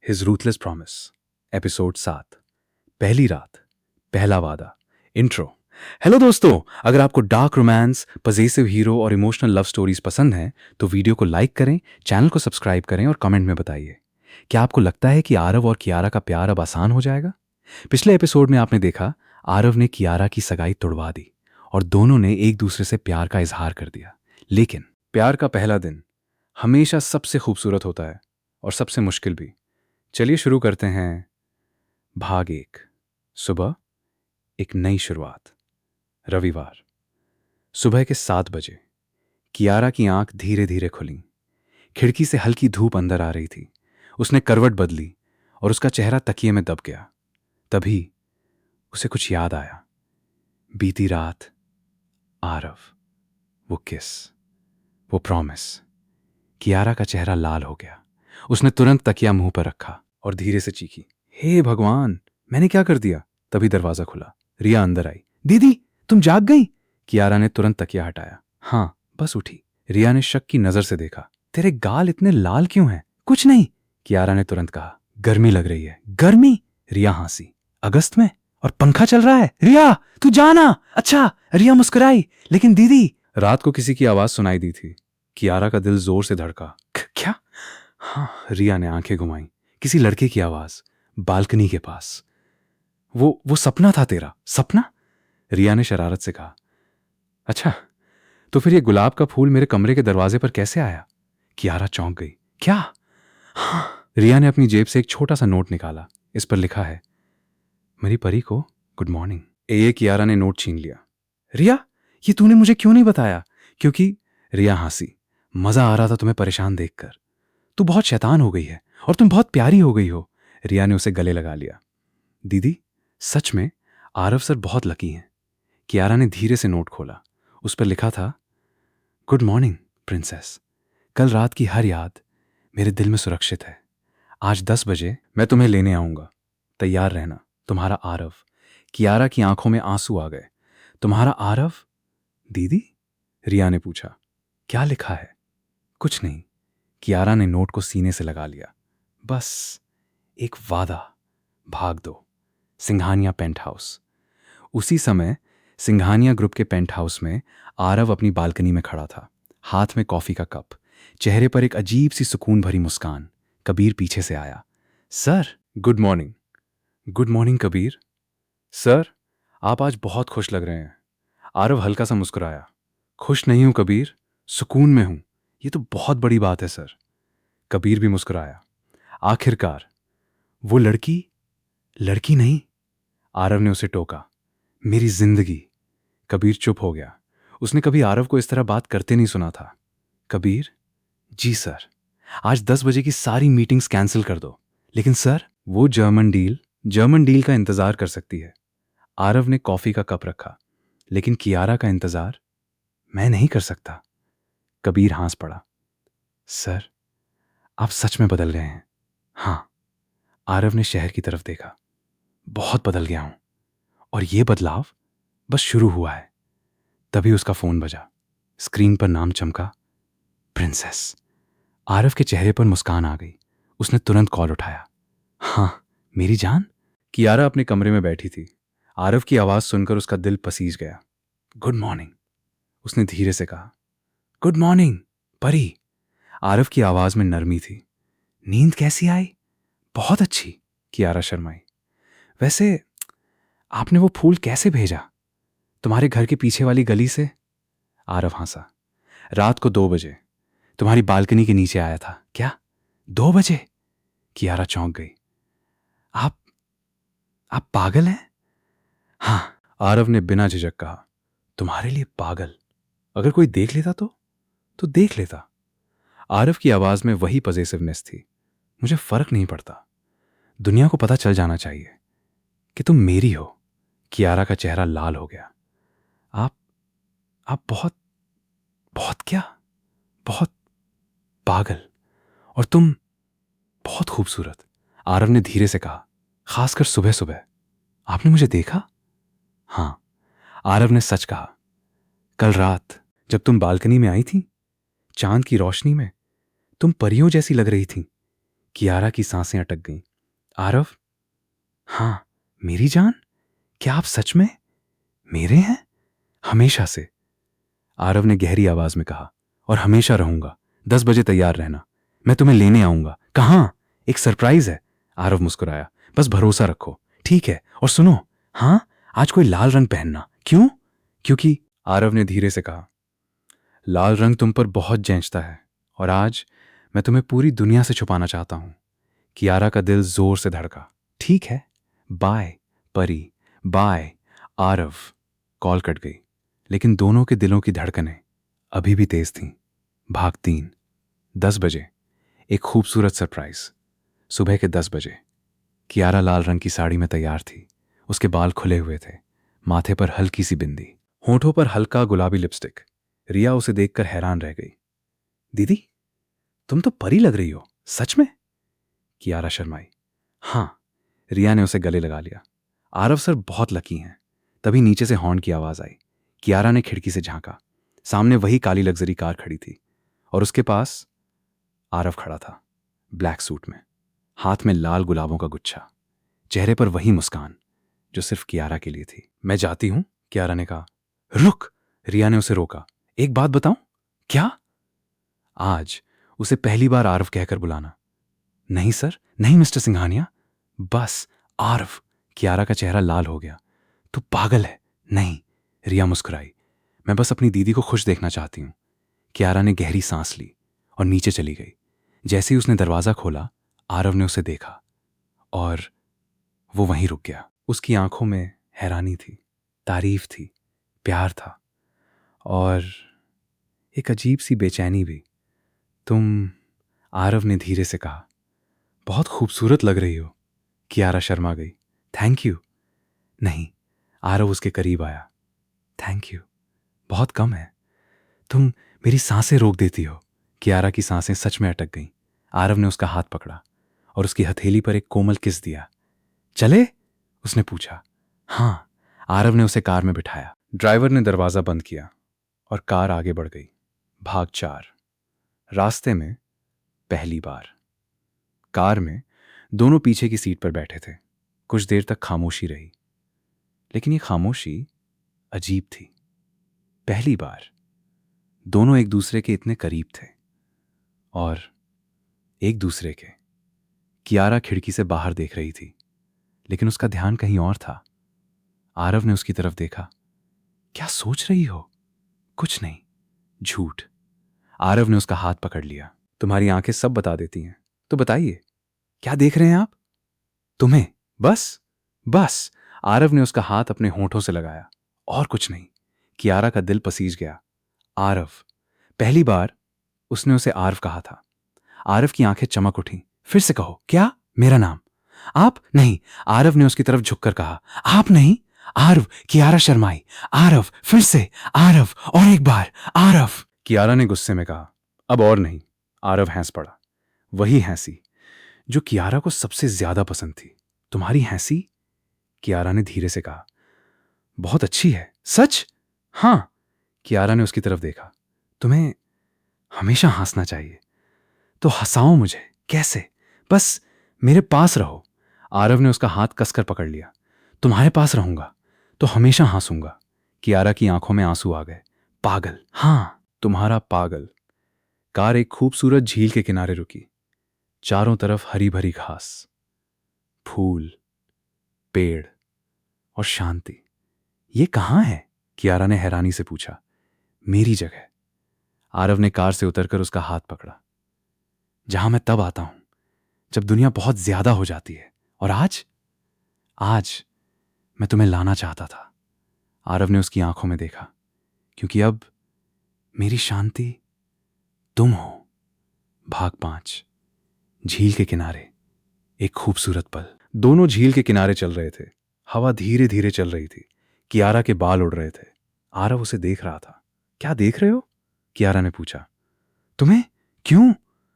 His ruthless promise, episode 7, पहली रात, पहला वादा, इंट्रो। हेलो दोस्तों, अगर आपको डार्क रोमांस, पजेसिव हीरो और इमोशनल लव स्टोरीज पसंद हैं तो वीडियो को लाइक करें, चैनल को सब्सक्राइब करें और कमेंट में बताइए क्या आपको लगता है कि आरव और कियारा का प्यार अब आसान हो जाएगा। पिछले एपिसोड में आपने देखा आरव ने कियारा की सगाई तुड़वा दी और दोनों ने एक दूसरे से प्यार का इजहार कर दिया। लेकिन प्यार का पहला दिन हमेशा सबसे खूबसूरत होता है और सबसे मुश्किल भी। चलिए शुरू करते हैं। भाग 1। सुबह, एक नई शुरुआत। रविवार, सुबह के 7 बजे कियारा की आंख धीरे धीरे खुली। खिड़की से हल्की धूप अंदर आ रही थी। उसने करवट बदली और उसका चेहरा तकिए में दब गया। तभी उसे कुछ याद आया। बीती रात, आरव, वो किस, वो प्रॉमिस। कियारा का चेहरा लाल हो गया। उसने तुरंत तकिया मुंह पर रखा और धीरे से चीखी, हे भगवान, मैंने क्या कर दिया। तभी दरवाजा खुला। रिया अंदर आई। दीदी, तुम जाग गई। कियारा ने तुरंत तकिया हटाया। हाँ, बस उठी। रिया ने शक की नजर से देखा। तेरे गाल इतने लाल क्यों हैं। कुछ नहीं, कियारा ने तुरंत कहा। गर्मी लग रही है। गर्मी? रिया हंसी। अगस्त में? और पंखा चल रहा है। रिया, तू जाना। अच्छा। रिया मुस्कुराई। लेकिन दीदी। रात को किसी की आवाज सुनाई दी थी। कियारा का दिल जोर से धड़का। क्या? हाँ, रिया ने आंखें घुमाई। किसी लड़के की आवाज, बालकनी के पास। वो सपना था तेरा? सपना? रिया ने शरारत से कहा। अच्छा, तो फिर ये गुलाब का फूल मेरे कमरे के दरवाजे पर कैसे आया? कियारा चौंक गई। क्या? हाँ। रिया ने अपनी जेब से एक छोटा सा नोट निकाला। इस पर लिखा है, मेरी परी को गुड मॉर्निंग। ये कियारा ने नोट छीन लिया। रिया, ये तूने मुझे क्यों नहीं बताया? क्योंकि, रिया हंसी, मजा आ रहा था तुम्हें परेशान देखकर। तू बहुत शैतान हो गई है और तुम बहुत प्यारी हो गई हो। रिया ने उसे गले लगा लिया। दीदी, सच में आरव सर बहुत लकी हैं। कियारा ने धीरे से नोट खोला। उस पर लिखा था, गुड मॉर्निंग प्रिंसेस। कल रात की हर याद मेरे दिल में सुरक्षित है। आज 10 बजे मैं तुम्हें लेने आऊंगा। तैयार रहना, तुम्हारा आरव। कियारा की आंखों में आंसू आ गए। तुम्हारा आरव? दीदी? रिया ने पूछा। क्या लिखा है? कुछ नहीं। कियारा ने नोट को सीने से लगा लिया। बस एक वादा। भाग 2, सिंघानिया पेंट हाउस। उसी समय सिंघानिया ग्रुप के पेंट हाउस में आरव अपनी बालकनी में खड़ा था, हाथ में कॉफी का कप, चेहरे पर एक अजीब सी सुकून भरी मुस्कान। कबीर पीछे से आया। Sir, good morning. Good morning Kabir. Sir, आप आज बहुत खुश लग रहे हैं। आरव हल्का सा मुस्कुराया। खुश नहीं हूं कबीर, सुकून में हूं। ये तो बहुत बड़ी बात है सर। कबीर भी मुस्कुराया। आखिरकार। वो लड़की? लड़की नहीं, आरव ने उसे टोका। मेरी जिंदगी। कबीर चुप हो गया। उसने कभी आरव को इस तरह बात करते नहीं सुना था। कबीर? जी सर, आज 10 बजे की सारी मीटिंग्स कैंसिल कर दो। लेकिन सर, वो जर्मन डील का इंतजार कर सकती है। आरव ने कॉफी का कप रखा। लेकिन कियारा का इंतजार मैं नहीं कर सकता। कबीर हंस पड़ा। सर, आप सच में बदल गए हैं। हाँ। आरव ने शहर की तरफ देखा। बहुत बदल गया हूं और ये बदलाव बस शुरू हुआ है। तभी उसका फोन बजा। स्क्रीन पर नाम चमका, प्रिंसेस। आरव के चेहरे पर मुस्कान आ गई। उसने तुरंत कॉल उठाया। हाँ, मेरी जान। कियारा अपने कमरे में बैठी थी। आरव की आवाज सुनकर उसका दिल पसीज गया। गुड मॉर्निंग, उसने धीरे से कहा। गुड मॉर्निंग परी। आरव की आवाज में नरमी थी। नींद कैसी आई? बहुत अच्छी, कियारा शर्माई। वैसे आपने वो फूल कैसे भेजा? तुम्हारे घर के पीछे वाली गली से? आरव हंसा। रात को 2 बजे तुम्हारी बालकनी के नीचे आया था। क्या? 2 बजे? कियारा चौंक गई। आप आप पागल हैं? हाँ, आरव ने बिना झिझक कहा। तुम्हारे लिए पागल? अगर कोई देख लेता तो देख लेता। आरव की आवाज में वही पजेसिवनेस थी। मुझे फर्क नहीं पड़ता। दुनिया को पता चल जाना चाहिए कि तुम मेरी हो। कियारा का चेहरा लाल हो गया। आप बहुत बहुत क्या? बहुत पागल। और तुम बहुत खूबसूरत, आरव ने धीरे से कहा। खासकर सुबह सुबह। आपने मुझे देखा? हां, आरव ने सच कहा। कल रात जब तुम बालकनी में आई थी, चांद की रोशनी में, तुम परियों जैसी लग रही थी। कियारा की सांसें अटक गईं। आरव, हाँ मेरी जान, क्या आप सच में मेरे हैं? हमेशा से, आरव ने गहरी आवाज में कहा। और हमेशा रहूंगा। 10 बजे तैयार रहना, मैं तुम्हें लेने आऊंगा। कहाँ? एक सरप्राइज है। आरव मुस्कुराया। बस भरोसा रखो, ठीक है? और सुनो, हाँ, आज कोई लाल रंग पहनना। क्यों? क्योंकि, आरव ने धीरे से कहा, लाल रंग तुम पर बहुत जैंचता है और आज मैं तुम्हें पूरी दुनिया से छुपाना चाहता हूं। कियारा का दिल जोर से धड़का। ठीक है, बाय परी, बाय आरव। कॉल कट गई, लेकिन दोनों के दिलों की धड़कनें अभी भी तेज थीं। भाग 3। 10 बजे, एक खूबसूरत सरप्राइज। सुबह के 10 बजे कियारा लाल रंग की साड़ी में तैयार थी। उसके बाल खुले हुए थे, माथे पर हल्की सी बिंदी, होठों पर हल्का गुलाबी लिपस्टिक। रिया उसे देखकर हैरान रह गई। दीदी, तुम तो परी लग रही हो, सच में? कियारा शर्माई। हाँ, रिया ने उसे गले लगा लिया। आरव सर बहुत लकी हैं। तभी नीचे से हॉर्न की आवाज आई। कियारा ने खिड़की से झांका। सामने वही काली लग्जरी कार खड़ी थी और उसके पास आरव खड़ा था, ब्लैक सूट में, हाथ में लाल गुलाबों का गुच्छा, चेहरे पर वही मुस्कान जो सिर्फ कियारा के लिए थी। मैं जाती हूं, कियारा ने कहा। रुक, रिया ने उसे रोका। एक बात बताऊं? क्या? आज उसे पहली बार आरव कहकर बुलाना। नहीं सर, नहीं मिस्टर सिंघानिया, बस आरव। कियारा का चेहरा लाल हो गया। तू पागल है। नहीं, रिया मुस्कुराई। मैं बस अपनी दीदी को खुश देखना चाहती हूं। कियारा ने गहरी सांस ली और नीचे चली गई। जैसे ही उसने दरवाजा खोला, आरव ने उसे देखा और वो वहीं रुक गया। उसकी आंखों में हैरानी थी, तारीफ थी, प्यार था और एक अजीब सी बेचैनी भी। तुम, आरव ने धीरे से कहा, बहुत खूबसूरत लग रही हो। कियारा शर्मा गई। Thank you. नहीं, आरव उसके करीब आया। थैंक यू बहुत कम है, तुम मेरी सांसें रोक देती हो। कियारा की सांसें सच में अटक गईं। आरव ने उसका हाथ पकड़ा और उसकी हथेली पर एक कोमल किस दिया। चले? उसने पूछा। हाँ, आरव ने उसे कार में बिठाया। ड्राइवर ने दरवाजा बंद किया और कार आगे बढ़ गई। भाग 4। रास्ते में पहली बार। कार में दोनों पीछे की सीट पर बैठे थे। कुछ देर तक खामोशी रही, लेकिन ये खामोशी अजीब थी। पहली बार दोनों एक दूसरे के इतने करीब थे और एक दूसरे के। कियारा खिड़की से बाहर देख रही थी, लेकिन उसका ध्यान कहीं और था। आरव ने उसकी तरफ देखा। क्या सोच रही हो? कुछ नहीं, झूठ। आरव ने उसका हाथ पकड़ लिया। तुम्हारी आंखें सब बता देती हैं, तो बताइए, क्या देख रहे हैं आप? तुम्हें, बस बस। आरव ने उसका हाथ अपने होंठों से लगाया। और कुछ नहीं। कियारा का दिल पसीज गया। आरव। पहली बार उसने उसे आरव कहा था। आरव की आंखें चमक उठी। फिर से कहो, क्या? मेरा नाम? आप नहीं, आरव ने उसकी तरफ झुककर कहा। आप नहीं? आरव। कियारा शर्माई। आरव, फिर से आरव, और एक बार आरव। कियारा ने गुस्से में कहा, अब और नहीं। आरव हंस पड़ा, वही हंसी जो कियारा को सबसे ज्यादा पसंद थी। तुम्हारी हंसी? कियारा ने धीरे से कहा। बहुत अच्छी है। सच? हां। कियारा ने उसकी तरफ देखा। तुम्हें हमेशा हंसना चाहिए, तो हंसाओ मुझे। कैसे? बस मेरे पास रहो। आरव ने उसका हाथ कसकर पकड़ लिया। तुम्हारे पास रहूंगा तो हमेशा हंसूंगा। कियारा की आंखों में आंसू आ गए। पागल। हां, तुम्हारा पागल। कार एक खूबसूरत झील के किनारे रुकी। चारों तरफ हरी भरी घास, फूल, पेड़ और शांति। ये कहां है? कियारा ने हैरानी से पूछा। मेरी जगह। आरव ने कार से उतरकर उसका हाथ पकड़ा। जहां मैं तब आता हूं जब दुनिया बहुत ज्यादा हो जाती है। और आज आज मैं तुम्हें लाना चाहता था। आरव ने उसकी आंखों में देखा। क्योंकि अब मेरी शांति तुम हो। भाग 5। झील के किनारे एक खूबसूरत पल। दोनों झील के किनारे चल रहे थे। हवा धीरे धीरे चल रही थी। कियारा के बाल उड़ रहे थे। आरव उसे देख रहा था। क्या देख रहे हो? कियारा ने पूछा। तुम्हें? क्यों?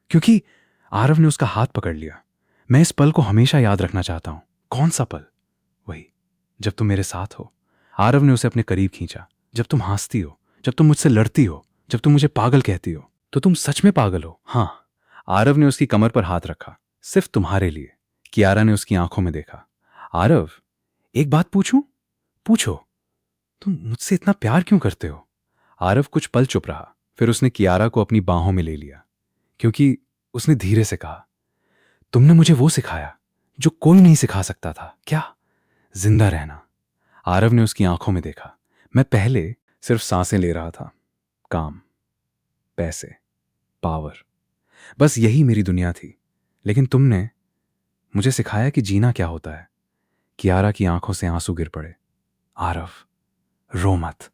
क्योंकि, आरव ने उसका हाथ पकड़ लिया, मैं इस पल को हमेशा याद रखना चाहता हूं। कौन सा पल? वही, जब तुम मेरे साथ हो। आरव ने उसे अपने करीब खींचा। जब तुम हंसती हो, जब तुम मुझसे लड़ती हो, जब तुम मुझे पागल कहती हो, तो तुम सच में पागल हो। हां। आरव ने उसकी कमर पर हाथ रखा। सिर्फ तुम्हारे लिए। कियारा ने उसकी आंखों में देखा। आरव, एक बात पूछूं? पूछो। तुम मुझसे इतना प्यार क्यों करते हो? आरव कुछ पल चुप रहा, फिर उसने कियारा को अपनी बाहों में ले लिया, क्योंकि उसने धीरे से कहा, तुमने मुझे वो सिखाया जो कोई नहीं सिखा सकता था। क्या? जिंदा रहना। आरव ने उसकी आंखों में देखा। मैं पहले सिर्फ सांसें ले रहा था, काम, पैसे, पावर, बस यही मेरी दुनिया थी। लेकिन तुमने मुझे सिखाया कि जीना क्या होता है। कियारा की आंखों से आंसू गिर पड़े। आरव, रो मत।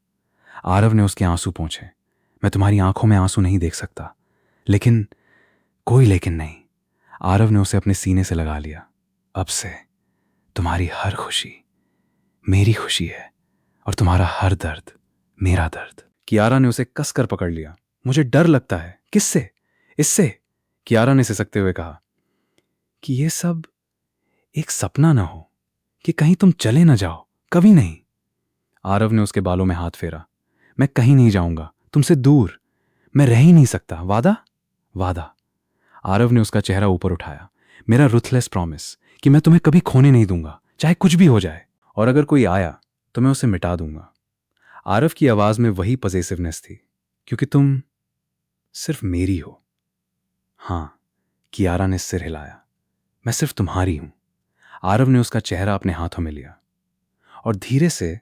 आरव ने उसके आंसू पोंछे। मैं तुम्हारी आंखों में आंसू नहीं देख सकता, लेकिन कोई लेकिन नहीं। आरव ने उसे अपने सीने से लगा लिया। अब से तुम्हारी हर खुशी मेरी खुशी है, और तुम्हारा हर दर्द मेरा दर्द। कियारा ने उसे कसकर पकड़ लिया। मुझे डर लगता है। किससे? इससे? कियारा ने सिसकते हुए कहा कि ये सब एक सपना ना हो, कि कहीं तुम चले ना जाओ। कभी नहीं। आरव ने उसके बालों में हाथ फेरा। मैं कहीं नहीं जाऊंगा, तुमसे दूर। मैं रह ही नहीं सकता। वादा? वादा। आरव ने उसका चेहरा ऊपर उठाया। मेरा रुथलेस प्रॉमिस कि मैं तुम्हें कभी खोने नहीं दूंगा, चाहे कुछ भी हो जाए। और अगर कोई आया तो मैं उसे मिटा दूंगा। आरव की आवाज में वही पजेसिवनेस थी, क्योंकि तुम सिर्फ मेरी हो। हां, कियारा ने सिर हिलाया। मैं सिर्फ तुम्हारी हूं। आरव ने उसका चेहरा अपने हाथों में लिया और धीरे से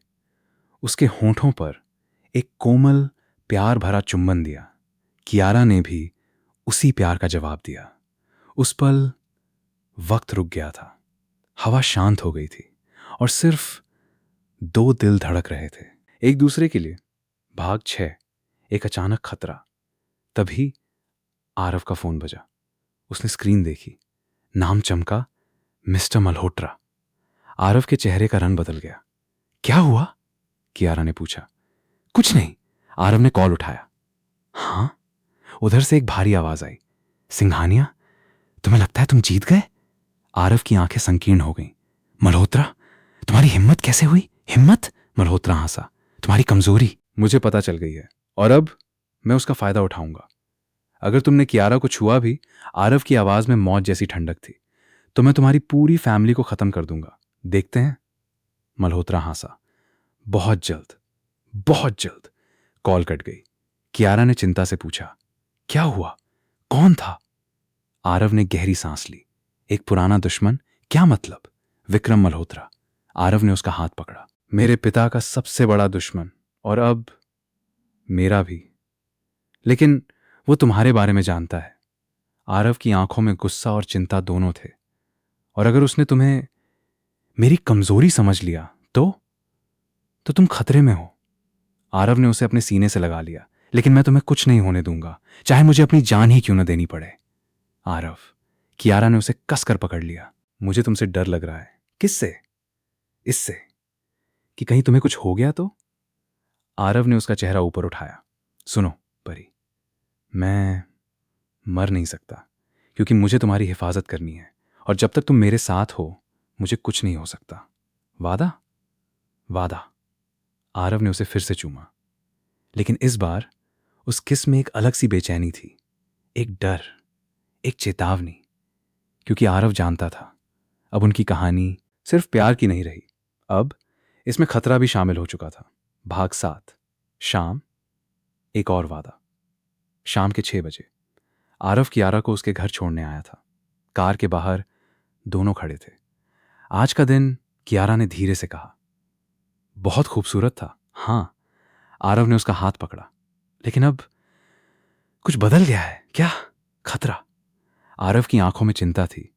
उसके होंठों पर एक कोमल प्यार भरा चुंबन दिया। कियारा ने भी उसी प्यार का जवाब दिया। उस पल वक्त रुक गया था। हवा शांत हो गई थी और सिर्फ दो दिल धड़क रहे थे एक दूसरे के लिए। भाग 6, एक अचानक खतरा। तभी आरव का फोन बजा। उसने स्क्रीन देखी। नाम चमका, मिस्टर मल्होत्रा। आरव के चेहरे का रंग बदल गया। क्या हुआ? कियारा ने पूछा। कुछ नहीं। आरव ने कॉल उठाया। हाँ? उधर से एक भारी आवाज आई। सिंघानिया, तुम्हें लगता है तुम जीत गए? आरव की आंखें संकीर्ण हो गईं। मल्होत्रा, तुम्हारी हिम्मत कैसे हुई? हिम्मत? मल्होत्रा हंसा। तुम्हारी कमजोरी मुझे पता चल गई है, और अब मैं उसका फायदा उठाऊंगा। अगर तुमने कियारा को छुआ भी, आरव की आवाज में मौत जैसी ठंडक थी, तो मैं तुम्हारी पूरी फैमिली को खत्म कर दूंगा। देखते हैं? मल्होत्रा हंसा। बहुत जल्द, बहुत जल्द। कॉल कट गई। कियारा ने चिंता से पूछा, क्या हुआ? कौन था? आरव ने गहरी सांस ली। एक पुराना दुश्मन? क्या मतलब? विक्रम मल्होत्रा। आरव ने उसका हाथ पकड़ा। मेरे पिता का सबसे बड़ा दुश्मन, और अब मेरा भी। लेकिन वो तुम्हारे बारे में जानता है। आरव की आंखों में गुस्सा और चिंता दोनों थे। और अगर उसने तुम्हें मेरी कमजोरी समझ लिया तो तुम खतरे में हो। आरव ने उसे अपने सीने से लगा लिया। लेकिन मैं तुम्हें कुछ नहीं होने दूंगा, चाहे मुझे अपनी जान ही क्यों न देनी पड़े। आरव, कियारा ने उसे कसकर पकड़ लिया। मुझे तुमसे डर लग रहा है। किससे? इससे कि कहीं तुम्हें कुछ हो गया तो? आरव ने उसका चेहरा ऊपर उठाया। सुनो परी, मैं मर नहीं सकता, क्योंकि मुझे तुम्हारी हिफाजत करनी है, और जब तक तुम मेरे साथ हो मुझे कुछ नहीं हो सकता। वादा? वादा। आरव ने उसे फिर से चूमा, लेकिन इस बार उस किस में एक अलग सी बेचैनी थी, एक डर, एक चेतावनी, क्योंकि आरव जानता था अब उनकी कहानी सिर्फ प्यार की नहीं रही। अब इसमें खतरा भी शामिल हो चुका था। भाग 7, शाम, एक और वादा। शाम के 6 बजे आरव कियारा को उसके घर छोड़ने आया था। कार के बाहर दोनों खड़े थे। आज का दिन, कियारा ने धीरे से कहा। बहुत खूबसूरत था। हां। आरव ने उसका हाथ पकड़ा। लेकिन अब कुछ बदल गया है। क्या? खतरा। आरव की आंखों में चिंता थी।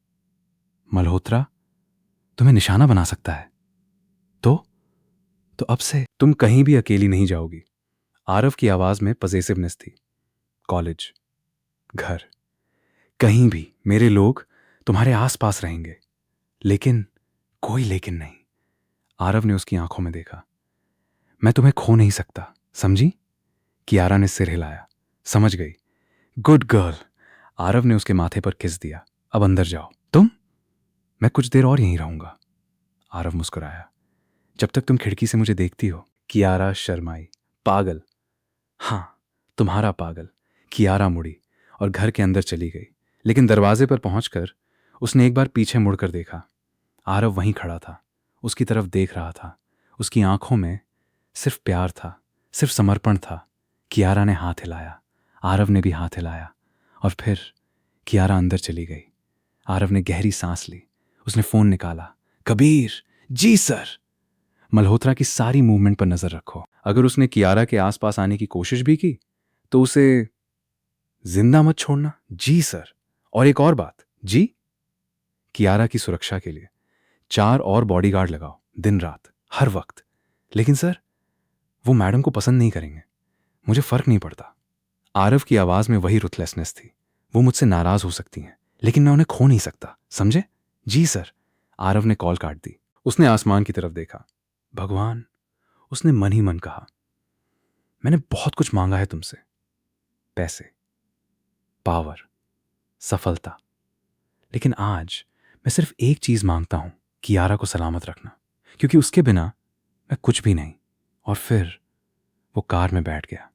मल्होत्रा तुम्हें निशाना बना सकता है। तो अब से तुम कहीं भी अकेली नहीं जाओगी। आरव की आवाज में पजेसिवनेस थी। कॉलेज, घर, कहीं भी मेरे लोग तुम्हारे आसपास रहेंगे। लेकिन कोई लेकिन नहीं। आरव ने उसकी आंखों में देखा। मैं तुम्हें खो नहीं सकता, समझी? कियारा ने सिर हिलाया। समझ गई। Good girl. आरव ने उसके माथे पर किस दिया। अब अंदर जाओ। तुम? मैं कुछ देर और यहीं रहूंगा। आरव मुस्कुराया। जब तक तुम खिड़की से मुझे देखती हो। कियारा शर्माई। पागल। हां, तुम्हारा पागल। कियारा मुड़ी और घर के अंदर चली गई, लेकिन दरवाजे पर पहुंचकर उसने एक बार पीछे मुड़कर देखा। आरव वहीं खड़ा था, उसकी तरफ देख रहा था। उसकी आंखों में सिर्फ प्यार था, सिर्फ समर्पण था। कियारा ने हाथ हिलाया, आरव ने भी हाथ हिलाया, और फिर कियारा अंदर चली गई। आरव ने गहरी सांस ली। उसने फोन निकाला। कबीर, जी सर। मल्होत्रा की सारी मूवमेंट पर नजर रखो। अगर उसने कियारा के आसपास आने की कोशिश भी की तो उसे जिंदा मत छोड़ना। जी सर। और एक और बात, जी, कियारा की सुरक्षा के लिए 4 और बॉडीगार्ड लगाओ, दिन रात, हर वक्त। लेकिन सर, वो मैडम को पसंद नहीं करेंगे। मुझे फर्क नहीं पड़ता। आरव की आवाज में वही रुथलेसनेस थी। वो मुझसे नाराज हो सकती हैं, लेकिन मैं उन्हें खो नहीं सकता, समझे? जी सर। आरव ने कॉल काट दी। उसने आसमान की तरफ देखा। भगवान, उसने मन ही मन कहा, मैंने बहुत कुछ मांगा है तुमसे। पैसे, पावर, सफलता, लेकिन आज मैं सिर्फ एक चीज मांगता हूं, कियारा को सलामत रखना, क्योंकि उसके बिना मैं कुछ भी नहीं। और फिर वो कार में बैठ गया।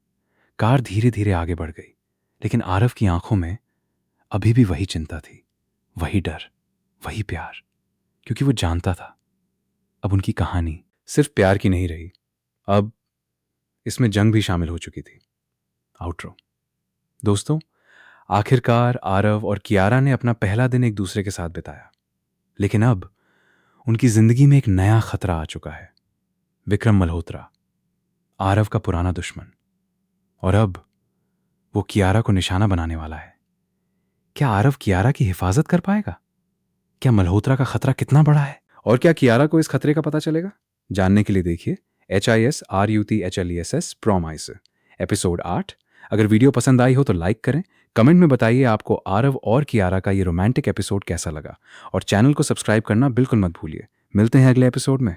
कार धीरे धीरे आगे बढ़ गई, लेकिन आरव की आंखों में अभी भी वही चिंता थी, वही डर, वही प्यार, क्योंकि वो जानता था अब उनकी कहानी सिर्फ प्यार की नहीं रही, अब इसमें जंग भी शामिल हो चुकी थी। आउटरो। दोस्तों, आखिरकार आरव और कियारा ने अपना पहला दिन एक दूसरे के साथ बिताया, लेकिन अब उनकी जिंदगी में एक नया खतरा आ चुका है। विक्रम मल्होत्रा, आरव का पुराना दुश्मन, और अब वो कियारा को निशाना बनाने वाला है। क्या आरव कियारा की हिफाजत कर पाएगा? क्या मल्होत्रा का खतरा कितना बड़ा है? और क्या कियारा को इस खतरे का पता चलेगा? जानने के लिए देखिए HISRUTHLESS प्रॉमिस एपिसोड 8। अगर वीडियो पसंद आई हो तो लाइक करें, कमेंट में बताइए आपको आरव और कियारा का ये रोमांटिक एपिसोड कैसा लगा, और चैनल को सब्सक्राइब करना बिल्कुल मत भूलिए। मिलते हैं अगले एपिसोड में।